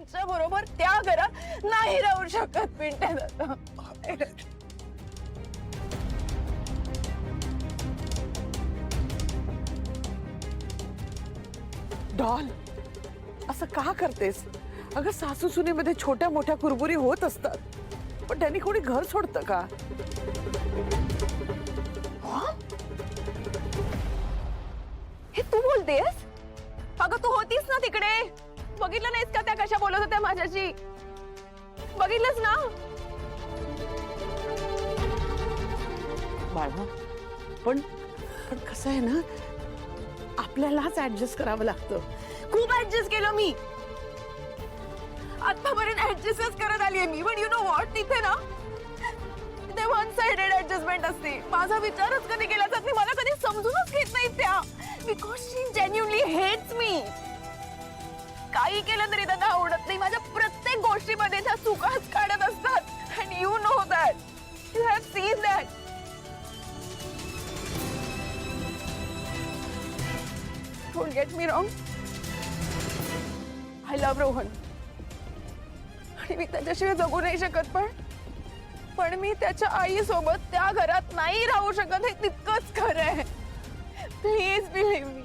त्यांच्या बरोबर त्या घरात नाही राहू शकत पिंट्या दादा. डॉल, असं का करतेस? अगं सासू सुनेमध्ये छोट्या मोठ्या कुरबुरी होत असतात, पण त्यांनी कोणी घर सोडतं का? हे तू बोलतेस? अगं तू होतीस ना तिकडे, बघितलं नाहीस का त्या कशा बोलत होत्या माझ्याशी? बघितलंस ना? बाळा, पण पण कसं आहे ना, आपल्यालाच ऍडजस्ट करावं लागतं. खूप ऍडजस्ट केलं मी, आतापर्यंत ऍडजस्टच करत आलीये मी. पण यू नो व्हॉट, तिथे ना ते वन साइडेड ऍडजस्टमेंट असते. माझा विचारच कधी केला जात नाही, मला कधी समजूनच घेत नाही त्या. Because she genuinely hates me. काही केलं तरी त्यांना आवडत नाही. माझ्या प्रत्येक गोष्टीमध्ये त्या चुकाच काढत असतात. And you know that, you have seen that. Don't get me wrong, I love Rohan आणि मी त्याच्याशिवाय जगू नाही शकत. पण मी त्याच्या आईसोबत त्या घरात नाही राहू शकत, हे तितकंच खरं आहे. प्लीज बिलीव्ह मी.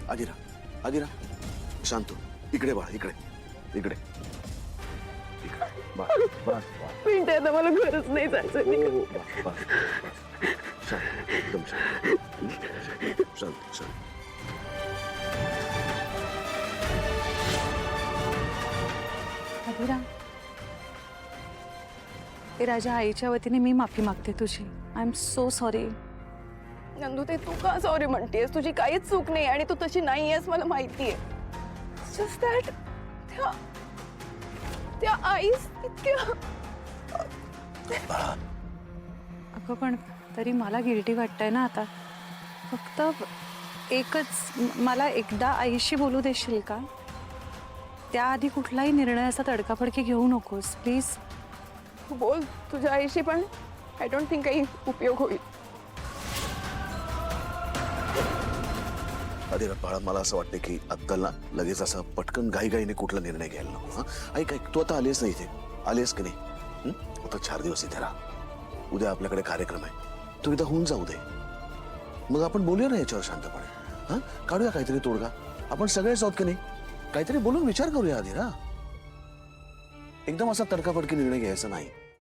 आदिरा, आदिरा, शांत हो. इकडे बाळा, इकडे इकडे पिंट्या, आता मला गरज नाही जायचं. एकदम शांत. आदिरा, ते राजा आईच्या वतीने मी माफी मागते तुझी. I am so sorry. Nandu, ते तू का सॉरी म्हणतेस? तुझी काहीच चूक नाही आणि तू तशी नाहीयेस, मला माहितीये. जस्ट दॅट त्या आईस इतक्या. अगं पण तरी मला गिल्टी वाटतंय ना आता. फक्त एकच, मला एकदा आईशी बोलू देशील का? त्याआधी कुठलाही निर्णय असा तडकाफडकी घेऊ नकोस प्लीज. बोल तुझ्या आईशी, पण आय डोंट थिंक काही उपयोग होईल. आदिरा बाळा, मला असं वाटतं की आत्ता ना लगेच असं पटकन घाईघाईने कुठला निर्णय घ्यायला नको. ऐक, तू आता आलीस नाही इथे, आलीस की नाही? आता 4 दिवस इथे राहा. उद्या आपल्याकडे कार्यक्रम आहे, तू इथं होऊन जाऊ दे. मग आपण बोलूया ना याच्यावर शांतपणे. काढूया काहीतरी तोडगा. आपण सगळेच आहोत की नाही? काहीतरी बोलून विचार करूया आदिरा. एकदम असा तडकाफडकी निर्णय घ्यायचा नाही.